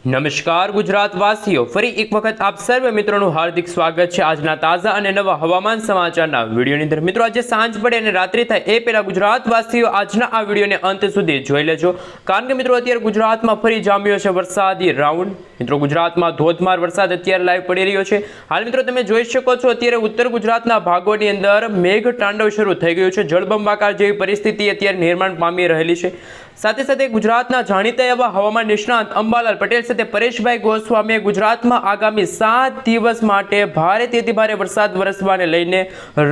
નમસ્કાર ગુજરાતવાસીઓ, ફરી એક વખત આપ સર્વે મિત્રોનું હાર્દિક સ્વાગત છે આજના તાજા અને નવા હવામાન સમાચારના વિડીયોની અંદર। મિત્રો આજે સાંજ પડે અને રાત્રિ થાય એ પહેલા ગુજરાતવાસીઓ આજના આ વિડીયોને અંત સુધી જોઈ લેજો, કારણ કે મિત્રો અત્યારે ગુજરાતમાં ફરી જામ્યો છે વરસાદી રાઉન્ડ। મિત્રો ગુજરાતમાં ધોધમાર વરસાદ અત્યારે લાઈવ પડી રહ્યો છે। હાલ મિત્રો તમે જોઈ શકો છો અત્યારે ઉત્તર ગુજરાતના ભાગોની અંદર મેઘ તાંડવ શરૂ થઈ ગયું છે। જળબંબાકાર જેવી પરિસ્થિતિ અત્યારે નિર્માણ પામી રહેલી છે। સાથે સાથે ગુજરાતના જાણીતા એવા હવામાન નિષ્ણાત અંબાલાલ પટેલ સાથે પરેશભાઈ ગોસ્વામીએ ગુજરાતમાં આગામી 7 દિવસ માટે ભારેથી અતિ ભારે વરસાદ વરસવાને લઈને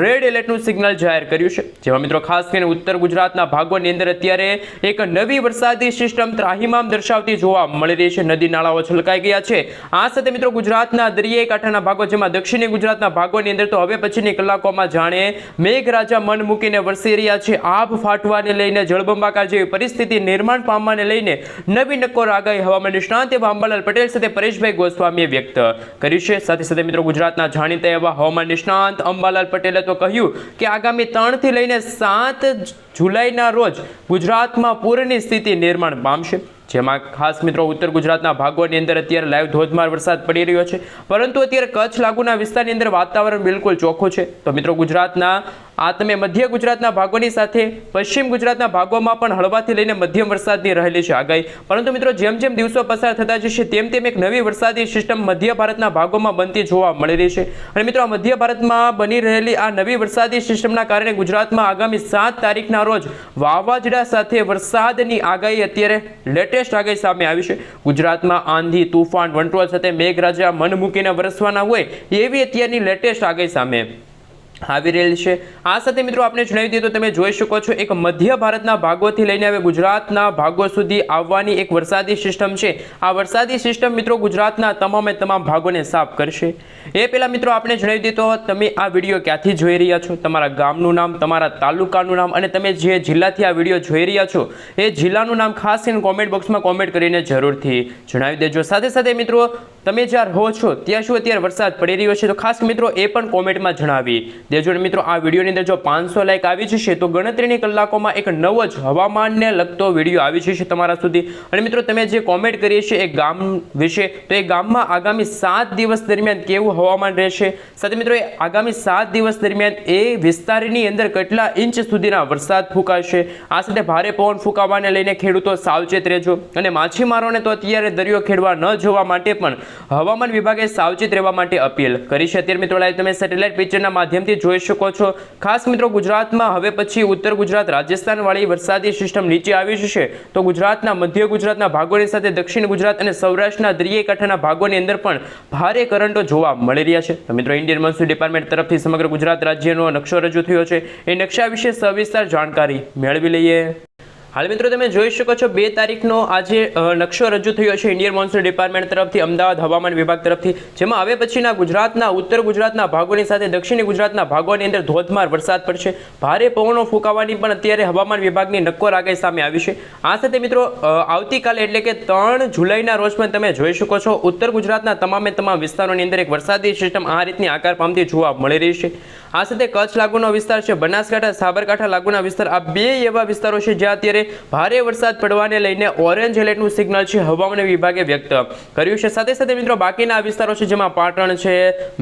રેડ એલર્ટનું સિગ્નલ જાહેર કર્યું છે। જેમાં મિત્રો ખાસ કરીને ઉત્તર ગુજરાતના ભાગોની અંદર અત્યારે એક નવી વરસાદી સિસ્ટમ ત્રાહિમામ દર્શાવતી જોવા મળી રહી છે। નદી નાળાઓ છલકાઈ ગયા છે। આ સાથે મિત્રો ગુજરાતના દરિયાઈ કાંઠાના ભાગો જેમાં દક્ષિણી ગુજરાતના ભાગોની અંદર તો હવે પછીની કલાકોમાં જાણે મેઘરાજા મન મૂકીને વરસી રહ્યા છે। આભ ફાટવાને લઈને જળબંબાકાર જેવી પરિસ્થિતિ નિર્માણ પામવાને લઈને નવી નક્કોર આગાહી હવામાન નિષ્ણાત એવા અંબાલાલ પટેલ સાથે પરેશભાઈ ગોસ્વામીએ વ્યક્ત કરી છે। સાથે સાથે મિત્રો ગુજરાતના જાણીતા એવા હવામાન નિષ્ણાત અંબાલાલ પટેલે તો કહ્યું કે આગામી 3 થી લઈને 7 જુલાઈના રોજ ગુજરાતમાં પૂરની સ્થિતિ નિર્માણ પામશે। જેમાં ખાસ મિત્રો ઉત્તર ગુજરાતના ભાગોની અંદર અત્યારે લાઈવ ધોધમાર વરસાદ પડી રહ્યો છે, પરંતુ અત્યારે કચ્છ લાગુના વિસ્તારની અંદર વાતાવરણ બિલકુલ ચોખ્ખું છે। તો મિત્રો ગુજરાતના તમે મધ્ય ગુજરાતના ભાગોની સાથે પશ્ચિમ ગુજરાતના ભાગોમાં પણ હળવાથી લઈને મધ્યમ વરસાદની રહેલી છે આગાહી। પરંતુ મિત્રો જેમ જેમ દિવસો પસાર થતા જશે તેમ તેમ એક નવી વરસાદી સિસ્ટમ મધ્ય ભારતના ભાગોમાં બનતી જોવા મળી રહી છે। અને મિત્રો આ મધ્ય ભારતમાં બની રહેલી આ નવી વરસાદી સિસ્ટમના કારણે ગુજરાતમાં આગામી 7 તારીખના રોજ વાવાઝોડા સાથે વરસાદની આગાહી અત્યારે લેટેસ્ટ આગાહી સામે આવી છે। ગુજરાતમાં આંધી તૂફાન વંટોળ સાથે મેઘરાજા મન મૂકીને વરસવાના હોય એવી અત્યારની લેટેસ્ટ આગાહી સામે આવી રહેલ છે। આ સાથે મિત્રો આપણે જણાવી દઈએ તો તમે જોઈ શકો છો એક મધ્ય ભારતના ભાગોથી લઈને હવે ગુજરાતના ભાગો સુધી આવવાની એક વરસાદી સિસ્ટમ છે। આ વરસાદી સિસ્ટમ મિત્રો ગુજરાતના તમામ ભાગોને સાફ કરશે। એ પહેલા મિત્રો આપણે જણાવી દઈએ તો તમે આ વિડીયો ક્યાંથી જોઈ રહ્યા છો, તમારા ગામનું નામ, તમારા તાલુકાનું નામ અને તમે જે જિલ્લાથી આ વિડીયો જોઈ રહ્યા છો એ જિલ્લાનું નામ ખાસ કરીને કોમેન્ટ બોક્સમાં કોમેન્ટ કરીને જરૂરથી જણાવી દેજો। સાથે સાથે મિત્રો તમે જ્યાં રહો છો ત્યાં શું અત્યારે વરસાદ પડી રહ્યો છે તો ખાસ મિત્રો એ પણ કોમેન્ટમાં જણાવી દેજો। મિત્રો આ વિડીયોની અંદર જો 500 લાઈક આવી જશે તો ગણતરીની કલાકોમાં એક નવો જ હવામાનને લગતો વિડીયો આવી જશે તમારા સુધી। અને મિત્રો તમે જે કોમેન્ટ કરી છે એ ગામ વિશે, તો એ ગામમાં આગામી 7 દિવસ દરમિયાન કેવું હવામાન રહેશે, સાથે મિત્રો આગામી 7 દિવસ દરમિયાન એ વિસ્તારની અંદર કેટલા ઇંચ સુધીના વરસાદ ફૂંકાશે। આ સાથે ભારે પવન ફૂંકાવાને લઈને ખેડૂતો સાવચેત રહેજો અને માછીમારોને તો અત્યારે દરિયો ખેડવા ન જવા માટે પણ હવામાન વિભાગે સાવચેત રહેવા માટે અપીલ કરી છે। અત્યારે મિત્રો લાઈવ તમે સેટેલાઇટ પિક્ચરના માધ્યમથી જોઈ શકો છો। ખાસ મિત્રો ગુજરાતમાં હવે પછી ઉત્તર ગુજરાત રાજસ્થાન વાળી વરસાદી સિસ્ટમ નીચે આવી જશે તો ગુજરાતના મધ્ય ગુજરાતના ભાગોની સાથે દક્ષિણ ગુજરાત અને સૌરાષ્ટ્રના દરિયાઈ કાંઠાના ભાગોની અંદર પણ ભારે કરંટો જોવા મળી રહ્યા છે। તો મિત્રો ઇન્ડિયન મોન્સૂન ડિપાર્ટમેન્ટ તરફથી સમગ્ર ગુજરાત રાજ્યનો નકશો રજૂ થયો છે। એ નકશા વિશે સવિસ્તાર જાણકારી મેળવી લઈએ। હાલ મિત્રો તમે જોઈ શકો છો 2 તારીખનો આજે નકશો રજૂ થયો છે ઇન્ડિયન મોન્સૂન ડિપાર્ટમેન્ટ તરફથી, અમદાવાદ હવામાન વિભાગ તરફથી, જેમાં હવે પછીના ગુજરાતના ઉત્તર ગુજરાતના ભાગોની સાથે દક્ષિણી ગુજરાતના ભાગોની અંદર ધોધમાર વરસાદ પડશે। ભારે પવનો ફૂંકાવાની પણ અત્યારે હવામાન વિભાગની નક્કોર આગાહી સામે આવી છે। આ સાથે મિત્રો આવતીકાલે એટલે કે 3 જુલાઈના રોજ પણ તમે જોઈ શકો છો ઉત્તર ગુજરાતના તમામ વિસ્તારોની અંદર એક વરસાદી સિસ્ટમ આ રીતની આકાર પામતી જોવા મળી રહી છે। આ સાથે કચ્છ લાગુનો વિસ્તાર છે, બનાસકાંઠા સાબરકાંઠા લાગુના વિસ્તાર, આ 2 એવા વિસ્તારો છે જ્યાં અત્યારે ભારે વરસાદ પડવાને લઈને ઓરેન્જ એલર્ટનું સિગ્નલ છે હવામાન વિભાગે વ્યક્ત કર્યું છે। સાથે સાથે મિત્રો બાકીના વિસ્તારો છે જેમાં પાટણ છે,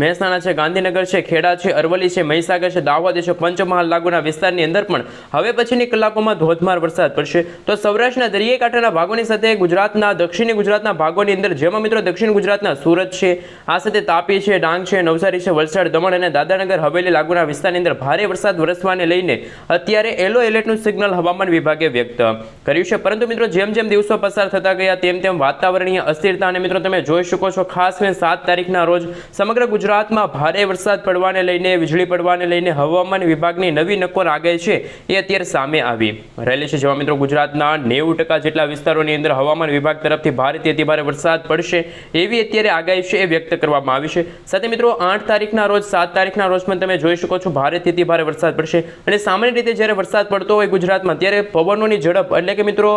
મહેસાણા છે, ગાંધીનગર છે, ખેડા છે, અરવલ્લી છે, મહીસાગર છે, દાહોદ છે, પંચમહાલ લાગુના વિસ્તારની અંદર પણ હવે પછીની કલાકોમાં ધોધમાર વરસાદ પડશે। તો સૌરાષ્ટ્રના દરિયાઈ કાંઠાના ભાગોની સાથે ગુજરાતના દક્ષિણી ગુજરાતના ભાગોની અંદર જેમાં મિત્રો દક્ષિણ ગુજરાતના સુરત છે, આ સાથે તાપી છે, ડાંગ છે, નવસારી છે, વલસાડ, દમણ અને દાદરાનગર હવેલી લાગુના વિસ્તારની અંદર ભારે વરસાદ વરસવાને લઈને અત્યારે યલો એલર્ટનું સિગ્નલ હવામાન વિભાગે વ્યક્ત કર્યું છે। પરંતુ મિત્રો જેમ જેમ દિવસો પસાર થતા ગયા તેમ વાતાવરણીય અસ્થિરતા અને મિત્રો તમે જોઈ શકો છો ખાસ કરીને 7 તારીખના રોજ સમગ્ર ગુજરાતમાં ભારે વરસાદ પડવાને લઈને, વીજળી પડવાને લઈને હવામાન વિભાગની નવી નક્કોર આગાહી છે એ અત્યારે સામે આવી રહેલી છે। જેમાં મિત્રો ગુજરાતના 90% જેટલા વિસ્તારોની અંદર હવામાન વિભાગ તરફથી ભારેથી અતિ ભારે વરસાદ પડશે એવી અત્યારે આગાહી છે એ વ્યક્ત કરવામાં આવી છે। સાથે મિત્રો 8 તારીખના રોજ 7 તારીખના રોજ પણ તમે જોઈ શકો છો ભારેથી અતિ ભારે વરસાદ પડશે। અને સામાન્ય રીતે જ્યારે વરસાદ પડતો હોય ગુજરાતમાં ત્યારે પવનોની ઝડપ એટલે કે મિત્રો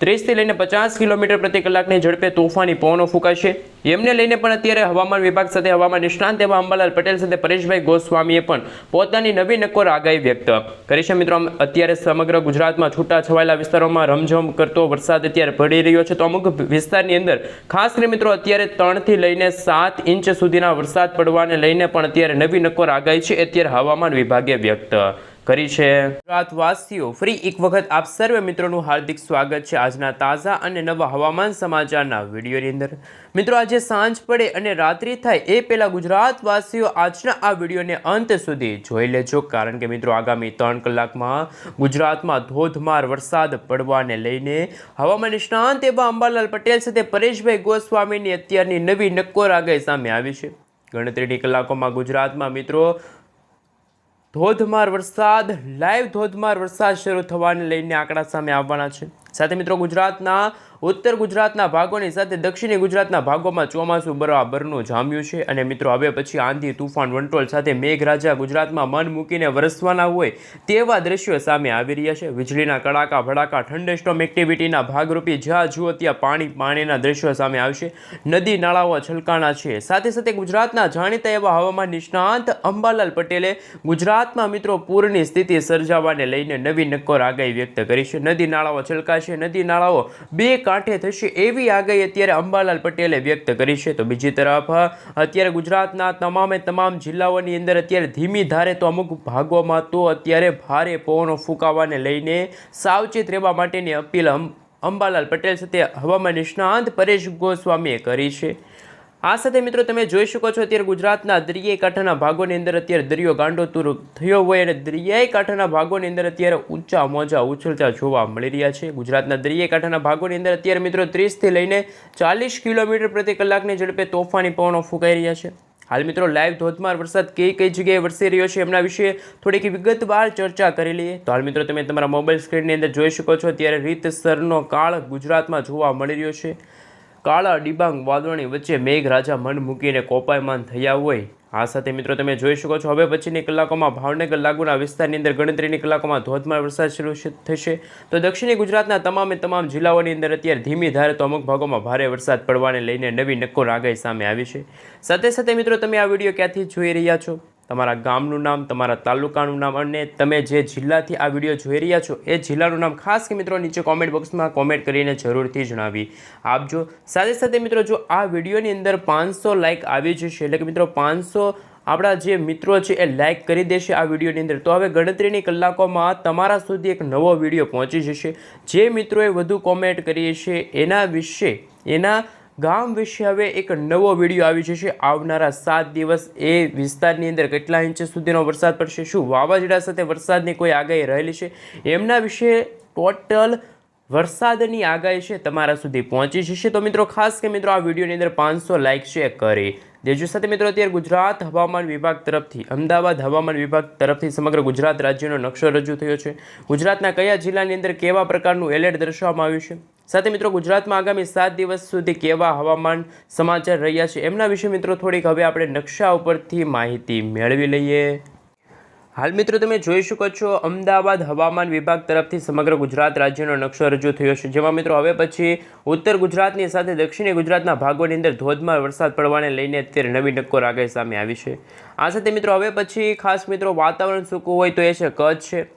30 થી લઈને 50 કિલોમીટર પ્રતિ કલાકની ઝડપે તોફાની પવનો ફૂંકાશે. એમને લઈને પણ અત્યારે હવામાન વિભાગ સાથે હવામાન નિષ્ણાંત એવા અંબાલાલ પટેલ સાથે પરેશભાઈ ગોસ્વામીએ પણ પોતાની નવી નક્કોર આગાહી વ્યક્ત કરી છે. મિત્રો અત્યારે સમગ્ર ગુજરાતમાં છૂટા છવાયેલા વિસ્તારોમાં રમઝમ કરતો વરસાદ અત્યારે પડી રહ્યો છે. તો અમુક વિસ્તારની અંદર ખાસ કરીને મિત્રો અત્યારે 3 થી લઈને 7 ઇંચ સુધીના વરસાદ પડવાને લઈને પણ અત્યારે નવી નક્કોર આગાહી છે અત્યારે હવામાન વિભાગે વ્યક્ત કરી છે. ગુજરાતવાસીઓ ફરી એક વખત આપ સર્વે મિત્રોનું હાર્દિક સ્વાગત છે આજના તાજા અને નવા હવામાન સમાચારના વિડીયોની અંદર. મિત્રો આજે સાંજ પડે અને રાત્રિ થાય એ પહેલા ગુજરાતવાસીઓ આજના આ વિડીયોને અંત સુધી જોઈ લેજો, કારણ કે મિત્રો આગામી 3 કલાકમાં ગુજરાતમાં ધોધમાર વરસાદ પડવાને લઈને હવામાન નિષ્ણાંત એવા અંબાલાલ પટેલ સાથે પરેશભાઈ ગોસ્વામીની અત્યારની નવી નક્કોર આગાહી સામે આવી છે. ગણતરીની કલાકોમાં ગુજરાતમાં મિત્રો ધોધમાર વરસાદ ધોધમાર વરસાદ શરૂ થવાને લઈને આંકડા સામે આવવાના છે. સાથે મિત્રો ગુજરાતના ઉત્તર ગુજરાતના ભાગોની સાથે દક્ષિણી ગુજરાતના ભાગોમાં ચોમાસું બરાબરનું જામ્યું છે અને મિત્રો હવે પછી આંધી તુફાન વંટોળ સાથે મેઘરાજા ગુજરાતમાં મન મૂકીને વરસવાના હોય તેવા દ્રશ્યો સામે આવી રહ્યા છે. વીજળીના કડાકા ભડાકા થંડરસ્ટોર્મ એક્ટિવિટીના ભાગરૂપે જ્યાં જુઓ ત્યાં પાણીના દ્રશ્યો સામે આવશે. નદી નાળાઓ છલકાણા છે. સાથે સાથે ગુજરાતના જાણીતા એવા હવામાન નિષ્ણાંત અંબાલાલ પટેલે ગુજરાતમાં મિત્રો પૂરની સ્થિતિ સર્જાવાને લઈને નવી નક્કોર આગાહી વ્યક્ત કરી છે. નદી નાળાઓ છલકાશે, નદી નાળાઓ બે કાંઠે થશે એવી આગાહી અત્યારે અંબાલાલ પટેલે વ્યક્ત કરી છે. તો બીજી તરફ અત્યારે ગુજરાતના તમામ જિલ્લાઓની અંદર અત્યારે ધીમી ધારે તો અમુક ભાગોમાં તો અત્યારે ભારે પવનો ફૂંકાવાને લઈને સાવચેત રહેવા માટેની અપીલ અંબાલાલ પટેલ સાથે હવામાન નિષ્ણાંત પરેશ ગોસ્વામીએ કરી છે. આ સાથે મિત્રો તમે જોઈ શકો છો અત્યારે ગુજરાતના દરિયાઈ કાંઠાના ભાગોની અંદર અત્યારે દરિયો ગાંડોતુર થયો હોય અને દરિયાઈ કાંઠાના ભાગોની અંદર અત્યારે ઊંચા મોજા ઉછળતા જોવા મળી રહ્યા છે. ગુજરાતના દરિયાઈ કાંઠાના ભાગોની અંદર અત્યારે મિત્રો 30 થી લઈને 40 કિલોમીટર પ્રતિ કલાકની ઝડપે તોફાની પવનો ફૂંકાઈ રહ્યા છે. હાલ મિત્રો લાઈવ ધોધમાર વરસાદ કઈ જગ્યાએ વરસી રહ્યો છે એમના વિશે થોડીક વિગતવાર ચર્ચા કરી લઈએ. તો હાલ મિત્રો તમે તમારા મોબાઈલ સ્ક્રીનની અંદર જોઈ શકો છો અત્યારે રીતસરનો કાળ ગુજરાતમાં જોવા મળી રહ્યો છે. કાળા ડિબાંગ વાદળોની વચ્ચે મેઘરાજા મન મૂકીને કોપાયમાન થયા હોય. આ સાથે મિત્રો તમે જોઈ શકો છો હવે પછીની કલાકોમાં ભાવનગર લાગુના વિસ્તારની અંદર ગણતરીની કલાકોમાં ધોધમાર વરસાદ શરૂ થશે. તો દક્ષિણી ગુજરાતના તમામ જિલ્લાઓની અંદર અત્યારે ધીમી ધારે તો અમુક ભાગોમાં ભારે વરસાદ પડવાને લઈને નવી નક્કોર આગાહી સામે આવી છે. સાથે સાથે મિત્રો તમે આ વિડીયો ક્યાંથી જોઈ રહ્યા છો, તમારા ગામનું નામ, તમારા તાલુકાનું નામ અને તમે જે જિલ્લાથી આ વિડીયો જોઈ રહ્યા છો એ જિલ્લાનું નામ ખાસ કે મિત્રો નીચે કોમેન્ટ બોક્સમાં કોમેન્ટ કરીને જરૂરથી જણાવી આપજો. સાથે સાથે મિત્રો જો આ વિડીયોની અંદર 500 લાઇક આવી જશે એટલે કે મિત્રો 500 આપણા જે મિત્રો છે એ લાઇક કરી દેશે આ વિડીયોની અંદર, તો હવે ગણતરીની કલાકોમાં તમારા સુધી એક નવો વિડીયો પહોંચી જશે. જે મિત્રોએ વધુ કોમેન્ટ કરી છે એના ગામ વિશે હવે એક નવો વિડીયો આવી જશે. આવનારા 7 દિવસ એ વિસ્તારની અંદર કેટલા ઇંચ સુધીનો વરસાદ પડશે, શું વાવાઝોડા સાથે વરસાદની કોઈ આગાહી રહેલી છે, એમના વિશે ટોટલ વરસાદની આગાહી છે તમારા સુધી પહોંચી જશે. તો મિત્રો ખાસ કે મિત્રો આ વિડીયોની અંદર 500 લાઇક છે કરી દેજો. સાથે મિત્રો અત્યારે ગુજરાત હવામાન વિભાગ તરફથી અમદાવાદ હવામાન વિભાગ તરફથી સમગ્ર ગુજરાત રાજ્યનો નકશો રજૂ થયો છે. ગુજરાતના કયા જિલ્લાની અંદર કેવા પ્રકારનું એલર્ટ દર્શાવવામાં આવ્યું છે. સાથે મિત્રો ગુજરાતમાં આગામી 7 દિવસ સુધી કેવા હવામાન સમાચાર રહ્યા છે એમના વિશે મિત્રો થોડીક હવે આપણે નકશા ઉપરથી માહિતી મેળવી લઈએ. હાલ મિત્રો તમે જોઈ શકો છો અમદાવાદ હવામાન વિભાગ તરફથી સમગ્ર ગુજરાત રાજ્યનો નકશો રજૂ થયો છે, જેમાં મિત્રો હવે પછી ઉત્તર ગુજરાતની સાથે દક્ષિણી ગુજરાતના ભાગોની અંદર ધોધમાર વરસાદ પડવાને લઈને અત્યારે નવી નક્કોર આગાહી સામે આવી છે. આ સાથે મિત્રો હવે પછી ખાસ મિત્રો વાતાવરણ સૂકું હોય તો એ છે કચ્છ છે,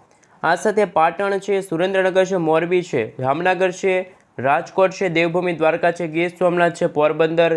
આ સાથે પાટણ છે, સુરેન્દ્રનગર છે, મોરબી છે, જામનગર છે, રાજકોટ છે, દેવભૂમિ દ્વારકા છે, ગીર સોમનાથ છે, પોરબંદર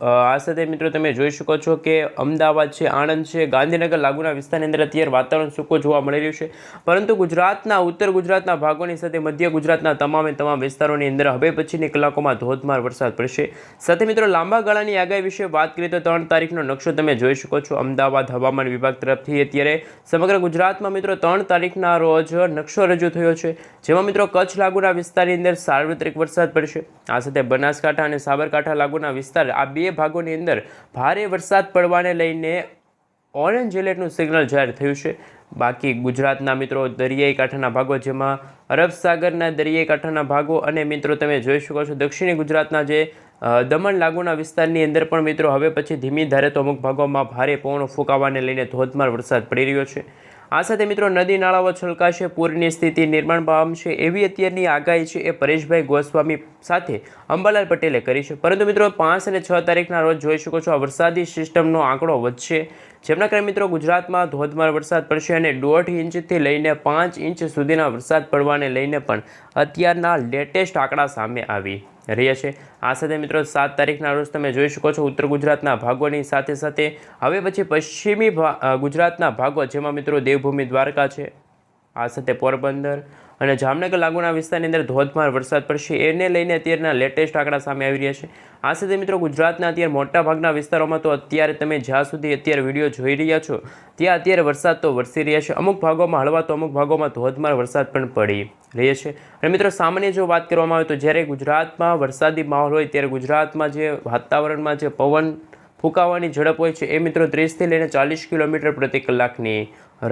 આ સાથે મિત્રો તમે જોઈ શકો છો કે અમદાવાદ છે, આણંદ છે, ગાંધીનગર લાગુના વિસ્તારની અંદર અત્યારે વાતાવરણ સૂકું જોવા મળી રહ્યું છે. પરંતુ ગુજરાતના ઉત્તર ગુજરાતના ભાગોની સાથે મધ્ય ગુજરાતના તમામ વિસ્તારોની અંદર હવે પછીની કલાકોમાં ધોધમાર વરસાદ પડશે. સાથે મિત્રો લાંબા ગાળાની આગાહી વિશે વાત કરીએ તો 3 તારીખનો નકશો તમે જોઈ શકો છો અમદાવાદ હવામાન વિભાગ તરફથી અત્યારે સમગ્ર ગુજરાતમાં મિત્રો 3 તારીખના રોજ નકશો રજૂ થયો છે, જેમાં મિત્રો કચ્છ લાગુના વિસ્તારની અંદર સાર્વત્રિક વરસાદ પડશે. આ સાથે બનાસકાંઠા અને સાબરકાંઠા લાગુના વિસ્તાર આ બે ભાગોની અંદર ભારે વરસાદ પડવાને લઈને ઓરેન્જ એલર્ટનું સિગ્નલ જાહેર થયું છે. બાકી ગુજરાતના મિત્રો દરિયાઈ કાંઠાના ભાગો જેમાં અરબ સાગરના દરિયાઈ કાંઠાના ભાગો અને મિત્રો તમે જોઈ શકો છો દક્ષિણી ગુજરાતના જે દમણ લાગુના વિસ્તારની અંદર પણ મિત્રો હવે પછી ધીમી ધારે તો અમુક ભાગોમાં ભારે પવનો ફૂંકાવાને લઈને ધોધમાર વરસાદ પડી રહ્યો છે. આ સાથે મિત્રો નદી નાળાઓ છલકાશે, પૂરની સ્થિતિ નિર્માણ પામશે એવી અત્યારની આગાહી છે એ પરેશભાઈ ગોસ્વામી સાથે અંબાલાલ પટેલે કરી છે. પરંતુ મિત્રો 5 અને 6 તારીખના રોજ જોઈ શકો છો આ વરસાદી સિસ્ટમનો આંકડો વધશે, જેમના કારણે મિત્રો ગુજરાતમાં ધોધમાર વરસાદ પડશે અને 1.5 ઇંચથી લઈને 5 ઇંચ સુધીના વરસાદ પડવાને લઈને પણ અત્યારના લેટેસ્ટ આંકડા સામે આવી રહ્યા છે. આ સાથે મિત્રો 7 તારીખના રોજ તમે જોઈ શકો છો ઉત્તર ગુજરાતના ભાગોની સાથે સાથે હવે પછી પશ્ચિમી ગુજરાતના ભાગો, જેમાં મિત્રો દેવભૂમિ દ્વારકા છે, આ સાથે પોરબંદર અને જામનગર લાગુના વિસ્તારની અંદર ધોધમાર વરસાદ પડશે, એને લઈને અત્યારના લેટેસ્ટ આંકડા સામે આવી રહ્યા છે. આ સાથે મિત્રો ગુજરાતના અત્યારે મોટાભાગના વિસ્તારોમાં તો અત્યારે તમે જ્યાં સુધી અત્યારે વિડીયો જોઈ રહ્યા છો ત્યાં અત્યારે વરસાદ તો વરસી રહ્યા છે. અમુક ભાગોમાં હળવા તો અમુક ભાગોમાં ધોધમાર વરસાદ પણ પડી રહ્યા છે. અને મિત્રો સામાન્ય જો વાત કરવામાં આવે તો જ્યારે ગુજરાતમાં વરસાદી માહોલ હોય ત્યારે ગુજરાતમાં જે વાતાવરણમાં જે પવન ફૂંકાવાની ઝડપ હોય છે એ મિત્રો 30થી લઈને 40 કિલોમીટર પ્રતિ કલાકની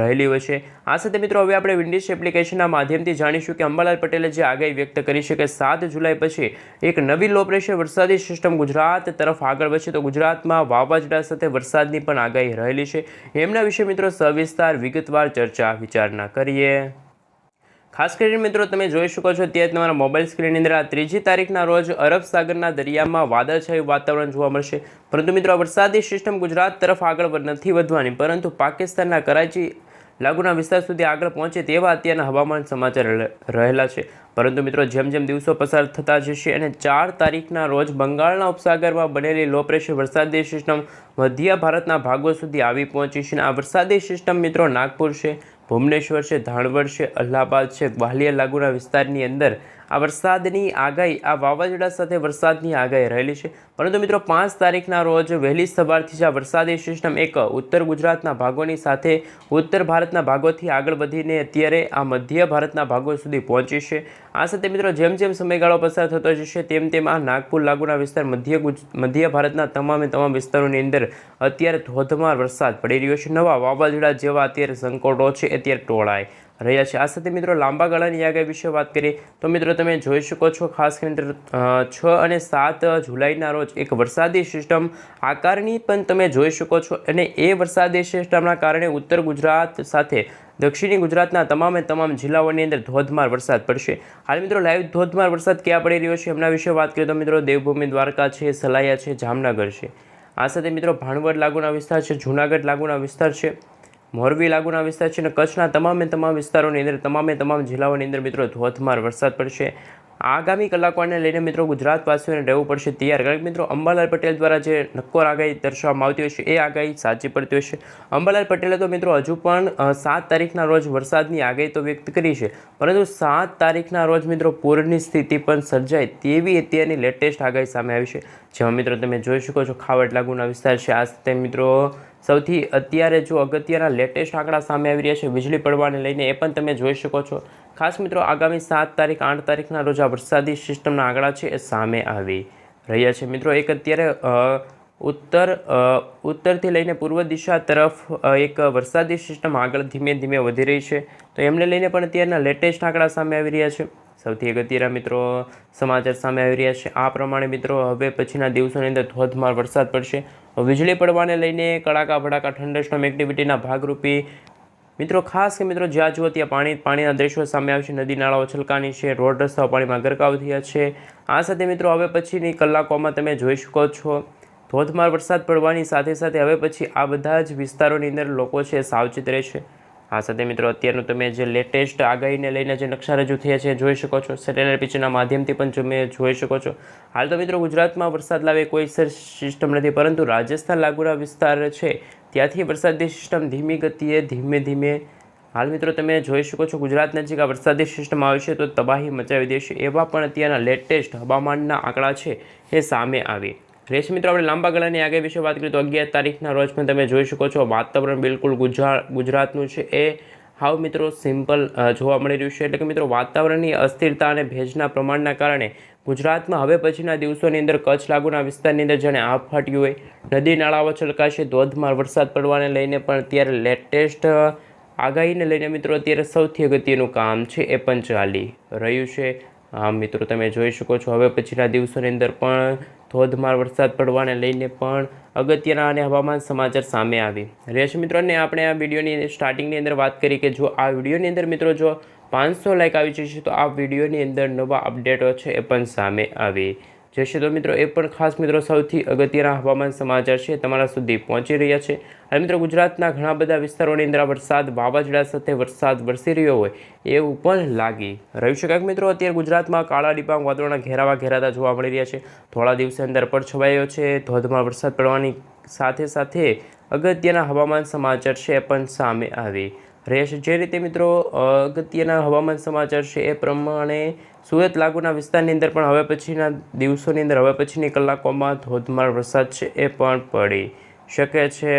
રહેલી હોય છે. આ સાથે મિત્રો હવે આપણે વિન્ડીઝ એપ્લિકેશનના માધ્યમથી જાણીશું કે અંબાલાલ પટેલે જે આગાહી વ્યક્ત કરી છે કે 7 જુલાઈ પછી એક નવી લો પ્રેશર વરસાદી સિસ્ટમ ગુજરાત તરફ આગળ વધશે, તો ગુજરાતમાં વાવાઝોડા સાથે વરસાદની પણ આગાહી રહેલી છે. એમના વિશે મિત્રો સવિસ્તાર વિગતવાર ચર્ચા વિચારણા કરીએ. ખાસ કરીને મિત્રો તમે જોઈ શકો છો ત્યાં તમારા મોબાઈલ સ્ક્રીનની અંદર આ 3જી તારીખના રોજ અરબ સાગરના દરિયામાં વાદળછાયું વાતાવરણ જોવા મળશે. પરંતુ મિત્રો આ વરસાદી સિસ્ટમ ગુજરાત તરફ આગળ નથી વધવાની, પરંતુ પાકિસ્તાનના કરાચી લાગુના વિસ્તાર સુધી આગળ પહોંચે તેવા અત્યારના હવામાન સમાચાર રહેલા છે. પરંતુ મિત્રો જેમ જેમ દિવસો પસાર થતા જશે અને 4 તારીખના રોજ બંગાળના ઉપસાગરમાં બનેલી લો પ્રેશર વરસાદી સિસ્ટમ મધ્ય ભારતના ભાગો સુધી આવી પહોંચી છે. આ વરસાદી સિસ્ટમ મિત્રો નાગપુર છે, ભુવનેશ્વર છે, ધાણવડ છે, અલ્હાબાદ છે, ગ્વાલિયર લાગુના વિસ્તારની અંદર આ વરસાદની આગાહી, આ વાવાઝોડા સાથે વરસાદની આગાહી રહેલી છે. પરંતુ મિત્રો 5 તારીખના રોજ વહેલી સવારથી જ આ વરસાદી સિસ્ટમ એક ઉત્તર ગુજરાતના ભાગોની સાથે ઉત્તર ભારતના ભાગોથી આગળ વધીને અત્યારે આ મધ્ય ભારતના ભાગો સુધી પહોંચી છે. આ સાથે મિત્રો જેમ જેમ સમયગાળો પસાર થતો જશે તેમ તેમ આ નાગપુર લાગુના વિસ્તાર મધ્ય ભારતના તમામ વિસ્તારોની અંદર અત્યારે ધોધમાર વરસાદ પડી રહ્યો છે. નવા વાવાઝોડા જેવા અત્યારે સંકટો છે અત્યારે ટોળાય રહ્યા છે. આ સાથે મિત્રો લાંબા ગાળાની આગાહી વિશે વાત કરીએ તો મિત્રો તમે જોઈ શકો છો ખાસ કરીને 6 અને 7 જુલાઈના રોજ એક વરસાદી સિસ્ટમ આકારની પણ તમે જોઈ શકો છો અને એ વરસાદી સિસ્ટમના કારણે ઉત્તર ગુજરાત સાથે દક્ષિણી ગુજરાતના તમામ જિલ્લાઓની અંદર ધોધમાર વરસાદ પડશે. હાલ મિત્રો લાઈવ ધોધમાર વરસાદ ક્યાં પડી રહ્યો છે એમના વિશે વાત કરીએ તો મિત્રો દેવભૂમિ દ્વારકા છે, સલાયા છે, જામનગર છે. આ સાથે મિત્રો ભાણવડ લાગુના વિસ્તાર છે, જૂનાગઢ લાગુના વિસ્તાર છે, મોરબી લાગુના વિસ્તાર છે અને કચ્છના તમામ વિસ્તારોની અંદર તમામ જિલ્લાઓની અંદર મિત્રો ધોધમાર વરસાદ પડશે. આગામી કલાકોને લઈને મિત્રો ગુજરાતવાસીઓને રહેવું પડશે તૈયાર, કારણ કે મિત્રો અંબાલાલ પટેલ દ્વારા જે નક્કોર આગાહી દર્શાવવામાં આવતી હોય છે એ આગાહી સાચી પડતી હોય છે. અંબાલાલ પટેલે તો મિત્રો હજુ પણ 7 તારીખના રોજ વરસાદની આગાહી તો વ્યક્ત કરી છે, પરંતુ 7 તારીખના રોજ મિત્રો પૂરની સ્થિતિ પણ સર્જાય તેવી અત્યારની લેટેસ્ટ આગાહી સામે આવી છે. જેમાં મિત્રો તમે જોઈ શકો છો ખાવડ લાગુના વિસ્તાર છે. આ સાથે મિત્રો સૌથી અત્યારે જો અગત્યના લેટેસ્ટ આંકડા સામે આવી રહ્યા છે વીજળી પડવાને લઈને, એ પણ તમે જોઈ શકો છો. ખાસ મિત્રો આગામી 7 તારીખ 8 તારીખના રોજ આ વરસાદી સિસ્ટમના આંકડા છે એ સામે આવી રહ્યા છે. મિત્રો એક અત્યારે ઉત્તરથી લઈને પૂર્વ દિશા તરફ એક વરસાદી સિસ્ટમ આગળ ધીમે ધીમે વધી રહી છે, તો એમને લઈને પણ અત્યારના લેટેસ્ટ આંકડા સામે આવી રહ્યા છે. સૌથી અગત્યના મિત્રો સમાચાર સામે આવી રહ્યા છે. આ પ્રમાણે મિત્રો હવે પછીના દિવસોની અંદર ધોધમાર વરસાદ પડશે. વીજળી પડવાને લઈને કડાકા ભડાકા થંડરસ્ટોર્મ એક્ટિવિટીના ભાગરૂપે મિત્રો ખાસ કે મિત્રો જ્યાં જુઓ ત્યાં પાણીના દ્રશ્યો સામે આવશે. નદી નાળાઓ છલકાની છે, રોડ રસ્તાઓ પાણીમાં ગરકાવ થયા છે. આ સાથે મિત્રો હવે પછીની કલાકોમાં તમે જોઈ શકો છો ધોધમાર વરસાદ પડવાની સાથે સાથે હવે પછી આ બધા જ વિસ્તારોની અંદર લોકો છે સાવચેત રહેશે. આ સાથે મિત્રો અત્યારનું તમે જે લેટેસ્ટ આગાહીને લઈને જે નકશા રજૂ થયા છે જોઈ શકો છો, સેટેલાઇટ પિક્ચરના માધ્યમથી પણ તમે જોઈ શકો છો. હાલ તો મિત્રો ગુજરાતમાં વરસાદ લાવે કોઈ સિસ્ટમ નથી, પરંતુ રાજસ્થાન લાગુના વિસ્તાર છે ત્યાંથી વરસાદી સિસ્ટમ ધીમી ગતિએ ધીમે ધીમે હાલ મિત્રો તમે જોઈ શકો છો ગુજરાત નજીક આ વરસાદી સિસ્ટમ આવશે તો તબાહી મચાવી દેશે. એવા પણ અત્યારના લેટેસ્ટ હવામાનના આંકડા છે એ સામે આવી રહેશે. મિત્રો આપણે લાંબા ગાળાની આગાહી વિશે વાત કરીએ તો 11 તારીખના રોજ પણ તમે જોઈ શકો છો વાતાવરણ બિલકુલ ગુજરાતનું છે એ હાવ મિત્રો સિમ્પલ જોવા મળી રહ્યું છે. એટલે કે મિત્રો વાતાવરણની અસ્થિરતા અને ભેજના પ્રમાણના કારણે ગુજરાતમાં હવે પછીના દિવસોની અંદર કચ્છ લાગુના વિસ્તારની અંદર જાણે આભ ફાટ્યું હોય, નદી નાળાઓ છલકાશે, ધોધમાર વરસાદ પડવાને લઈને પણ અત્યારે લેટેસ્ટ આગાહીને લઈને મિત્રો અત્યારે સૌથી અગત્યનું કામ છે એ પણ ચાલી રહ્યું છે. મિત્રો તમે જોઈ શકો છો હવે પછીના દિવસોની અંદર પણ ધોધમાર વરસાદ પડવાને લઈને પણ અગત્યના અને હવામાન સમાચાર સામે આવી રહ્યા છે મિત્રો. અને આપણે આ વિડીયોની સ્ટાર્ટિંગની અંદર વાત કરી કે જો આ વિડીયોની અંદર મિત્રો જો 500 લાઇક આવી જશે તો આ વિડીયોની અંદર નવા અપડેટો છે એ પણ સામે આવી જશે. તો મિત્રો એ પણ ખાસ મિત્રો સૌથી અગત્યના હવામાન સમાચાર છે તમારા સુધી પહોંચી રહ્યા છે. અને મિત્રો ગુજરાતના ઘણા બધા વિસ્તારોની અંદર વરસાદ વાવાઝોડા સાથે વરસાદ વરસી રહ્યો હોય એવું પણ લાગી રહ્યું છે. કારણ મિત્રો અત્યારે ગુજરાતમાં કાળા ડિબાંગ વાદળોના ઘેરાતા જોવા મળી રહ્યા છે. થોડા દિવસ અંદર પડછવાયો છે, ધોધમાર વરસાદ પડવાની સાથે સાથે અગત્યના હવામાન સમાચાર છે એ પણ સામે આવી રહ્યા છે. જે રીતે મિત્રો અગત્યના હવામાન સમાચાર છે એ પ્રમાણે સુરત લાગુના વિસ્તારની અંદર પણ હવે પછીના દિવસોની અંદર હવે પછીની કલાકોમાં ધોધમાર વરસાદ છે એ પણ પડી શકે છે.